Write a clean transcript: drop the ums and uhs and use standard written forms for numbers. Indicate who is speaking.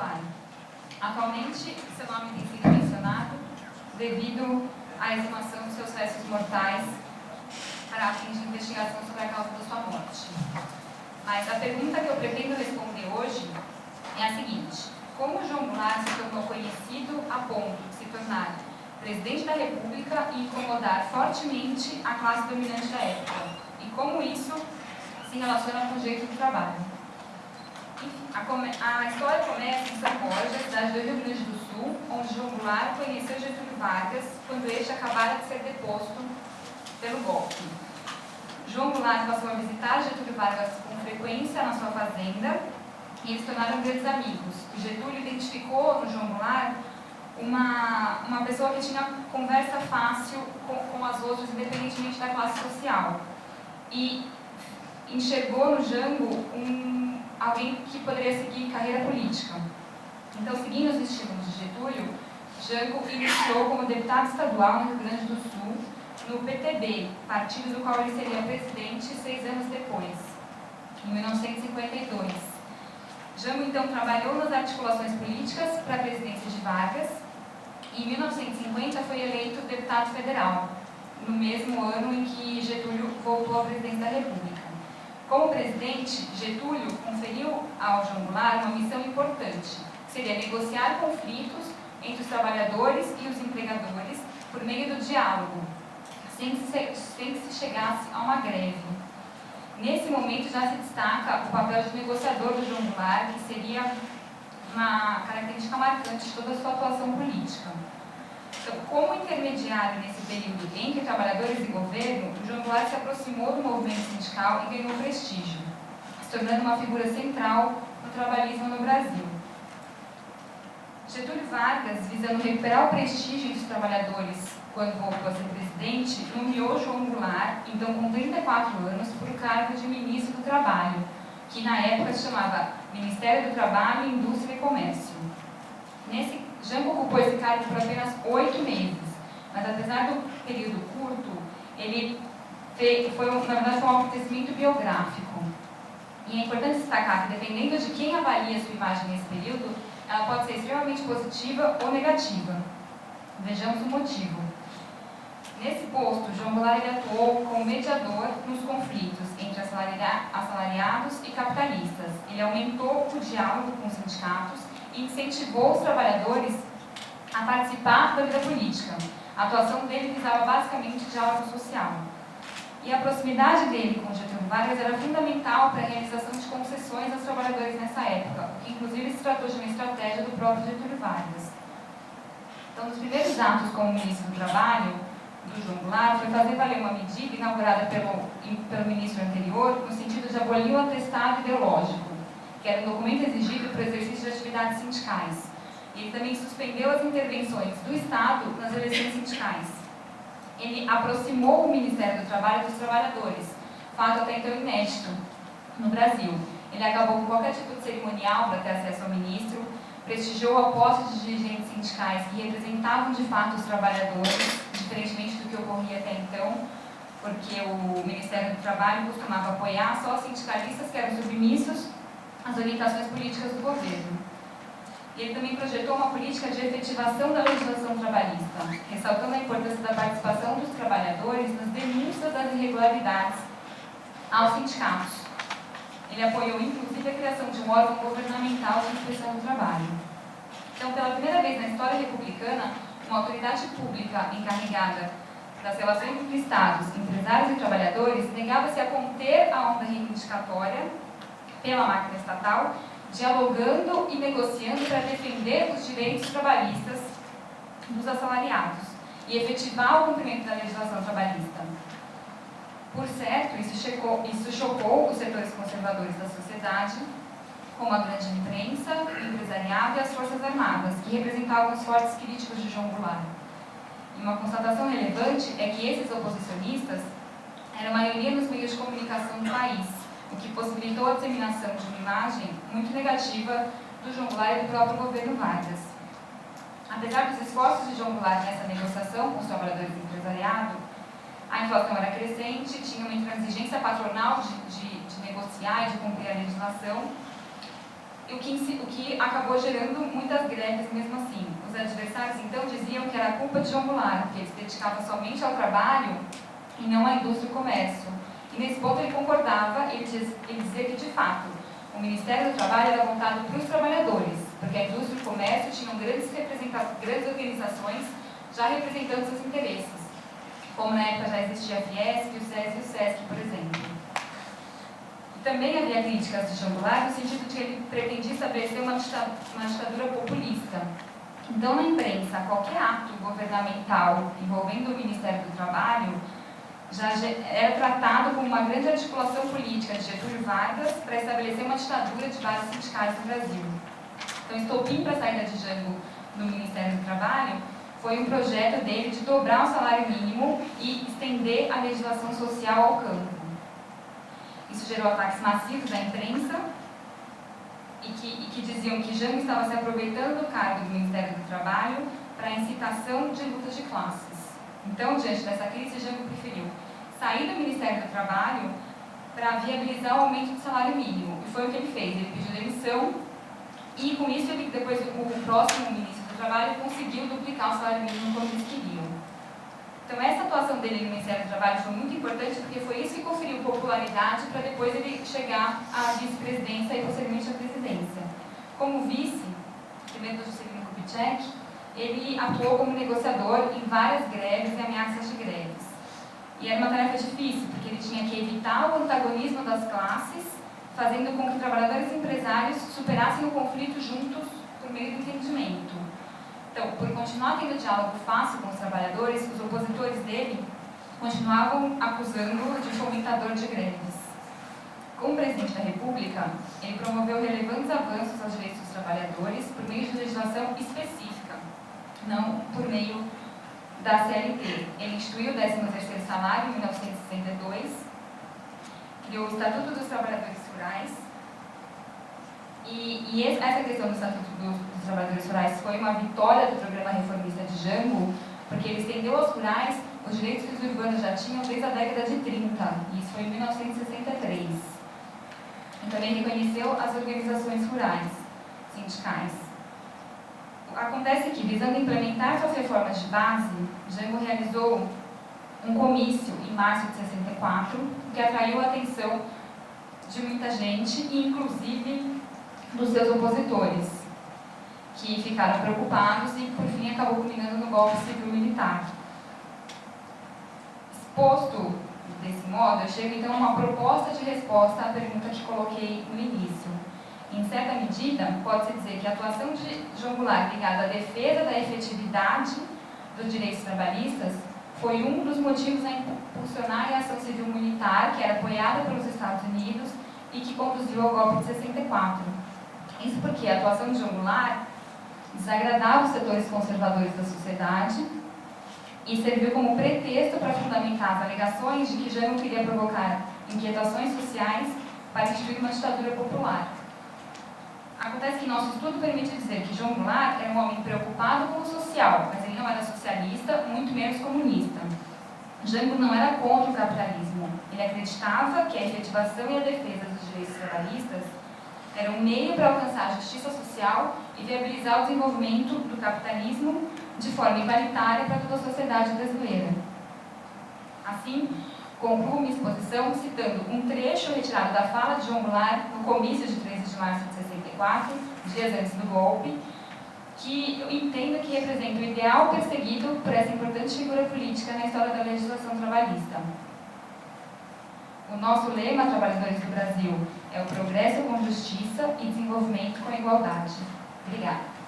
Speaker 1: Goulart. Atualmente, seu nome tem sido mencionado devido à exumação de seus restos mortais para fins de investigação sobre a causa da sua morte. Mas a pergunta que eu pretendo responder hoje é a seguinte: como João Goulart se tornou conhecido a ponto de se tornar presidente da República e incomodar fortemente a classe dominante da época? E como isso se relaciona com o jeito do trabalho? A história começa em São Borja, cidade do Rio Grande do Sul, onde João Goulart conheceu Getúlio Vargas quando este acabara de ser deposto pelo golpe. João Goulart passou a visitar Getúlio Vargas com frequência na sua fazenda e eles se tornaram grandes amigos. O Getúlio identificou no João Goulart uma pessoa que tinha conversa fácil com as outras, independentemente da classe social. E enxergou no Jango alguém que poderia seguir carreira política. Então, seguindo os estímulos de Getúlio, Jango iniciou como deputado estadual no Rio Grande do Sul, no PTB, partido do qual ele seria presidente 6 anos depois, em 1952. Jango, então, trabalhou nas articulações políticas para a presidência de Vargas e, em 1950, foi eleito deputado federal, no mesmo ano em que Getúlio voltou à presidência da República. Como presidente, Getúlio conferiu ao João Goulart uma missão importante, que seria negociar conflitos entre os trabalhadores e os empregadores por meio do diálogo, sem que se chegasse a uma greve. Nesse momento já se destaca o papel de negociador do João Goulart, que seria uma característica marcante de toda a sua atuação política. Então, como intermediário nesse período entre trabalhadores e governo, o João Goulart se aproximou do movimento sindical e ganhou prestígio, se tornando uma figura central no trabalhismo no Brasil. Getúlio Vargas, visando recuperar o prestígio dos trabalhadores quando voltou a ser presidente, nomeou João Goulart, então com 34 anos, para o cargo de ministro do Trabalho, que na época se chamava Ministério do Trabalho, Indústria e Comércio. Jango ocupou esse cargo por apenas 8 meses, mas apesar do período curto, ele foi um acontecimento biográfico. E é importante destacar que, dependendo de quem avalia sua imagem nesse período, ela pode ser extremamente positiva ou negativa. Vejamos o motivo. Nesse posto, João Goulart atuou como mediador nos conflitos entre assalariados e capitalistas. Ele aumentou o diálogo com os sindicatos e incentivou os trabalhadores a participar da vida política. A atuação dele visava basicamente o diálogo social. E a proximidade dele com Getúlio Vargas era fundamental para a realização de concessões aos trabalhadores nessa época, o que inclusive se tratou de uma estratégia do próprio Getúlio Vargas. Então, nos primeiros atos como ministro do Trabalho do João Goulart, foi fazer valer uma medida inaugurada pelo ministro anterior, no sentido de abolir o atestado ideológico, que era um documento exigido para o exercício de atividades sindicais. Ele também suspendeu as intervenções do Estado nas eleições sindicais. Ele aproximou o Ministério do Trabalho dos trabalhadores, fato até então inédito no Brasil. Ele acabou com qualquer tipo de cerimonial para ter acesso ao ministro, prestigiou a posse de dirigentes sindicais que representavam de fato os trabalhadores, diferentemente do que ocorria até então, porque o Ministério do Trabalho costumava apoiar só sindicalistas que eram submissos às orientações políticas do governo. E ele também projetou uma política de efetivação da legislação trabalhista, ressaltando a importância da participação dos trabalhadores nas denúncias das irregularidades aos sindicatos. Ele apoiou, inclusive, a criação de um órgão governamental de inspeção do trabalho. Então, pela primeira vez na história republicana, uma autoridade pública encarregada das relações entre estados, empresários e trabalhadores negava-se a conter a onda reivindicatória pela máquina estatal, dialogando e negociando para defender os direitos trabalhistas dos assalariados e efetivar o cumprimento da legislação trabalhista. Por certo, isso chocou os setores conservadores da sociedade, como a grande imprensa, o empresariado e as Forças Armadas, que representavam os fortes críticos de João Goulart. E uma constatação relevante é que esses oposicionistas eram a maioria nos meios de comunicação do país, o que possibilitou a disseminação de uma imagem muito negativa do João Goulart e do próprio governo Vargas. Apesar dos esforços de João Goulart nessa negociação com os trabalhadores do empresariado, a inflação era crescente, tinha uma intransigência patronal de negociar e de cumprir a legislação, o que acabou gerando muitas greves mesmo assim. Os adversários, então, diziam que era culpa de João Goulart, que ele se dedicava somente ao trabalho e não à indústria e comércio. E nesse ponto ele concordava, ele dizia que, de fato, o Ministério do Trabalho era voltado para os trabalhadores, porque a indústria e o comércio tinham grandes organizações já representando seus interesses, como na época já existia a Fiesp, o SES e o SESC, por exemplo. E também havia críticas de João Goulart no sentido de que ele pretendia estabelecer uma ditadura populista. Então, na imprensa, qualquer ato governamental envolvendo o Ministério do Trabalho já era tratado como uma grande articulação política de Getúlio Vargas para estabelecer uma ditadura de bases sindicais no Brasil. Então, o estopim para a saída de Jango no Ministério do Trabalho foi um projeto dele de dobrar o salário mínimo e estender a legislação social ao campo. Isso gerou ataques massivos da imprensa e que diziam que Jango estava se aproveitando do cargo do Ministério do Trabalho para a incitação de luta de classes. Então, diante dessa crise, Jango preferiu sair do Ministério do Trabalho para viabilizar o aumento do salário mínimo. E foi o que ele fez. Ele pediu demissão e, com isso, depois o próximo ministro do Trabalho conseguiu duplicar o salário mínimo como eles queriam. Então, essa atuação dele no Ministério do Trabalho foi muito importante porque foi isso que conferiu popularidade para depois ele chegar à vice-presidência e, posteriormente, à presidência. Como vice, primeiro do Juscelino Kubitschek, ele atuou como negociador em várias greves e ameaças de greves. E era uma tarefa difícil, porque ele tinha que evitar o antagonismo das classes, fazendo com que trabalhadores e empresários superassem o conflito juntos por meio do entendimento. Então, por continuar tendo diálogo fácil com os trabalhadores, os opositores dele continuavam acusando-o de fomentador de greves. Como presidente da República, ele promoveu relevantes avanços aos direitos dos trabalhadores por meio de legislação específica, não por meio da CLT. Ele instituiu o 13º salário em 1962, criou o Estatuto dos Trabalhadores Rurais, e essa questão do Estatuto dos Trabalhadores Rurais foi uma vitória do programa reformista de Jango, porque ele estendeu aos rurais os direitos que os urbanos já tinham desde a década de 30, e isso foi em 1963. E também reconheceu as organizações rurais, sindicais. Acontece que, visando implementar suas reformas de base, Jango realizou um comício em março de 64, que atraiu a atenção de muita gente, e inclusive dos seus opositores, que ficaram preocupados e, por fim, acabou culminando no golpe civil-militar. Exposto desse modo, eu chego então a uma proposta de resposta à pergunta que coloquei no início. Em certa medida, pode-se dizer que a atuação de João Goulart ligada à defesa da efetividade dos direitos trabalhistas foi um dos motivos a impulsionar a ação civil-militar, que era apoiada pelos Estados Unidos e que conduziu ao golpe de 64. Isso porque a atuação de João Goulart desagradava os setores conservadores da sociedade e serviu como pretexto para fundamentar as alegações de que Jango queria provocar inquietações sociais para instituir uma ditadura popular. Acontece que nosso estudo permite dizer que João Goulart era um homem preocupado com o social, mas ele não era socialista, muito menos comunista. Jango não era contra o capitalismo. Ele acreditava que a efetivação e a defesa dos direitos trabalhistas era um meio para alcançar a justiça social e viabilizar o desenvolvimento do capitalismo de forma igualitária para toda a sociedade brasileira. Assim, concluo minha exposição citando um trecho retirado da fala de João Goulart no comício de 13 de março de 64, dias antes do golpe, que eu entendo que representa o ideal perseguido por essa importante figura política na história da legislação trabalhista. O nosso lema, Trabalhadores do Brasil, é o progresso com justiça e desenvolvimento com igualdade. Obrigada.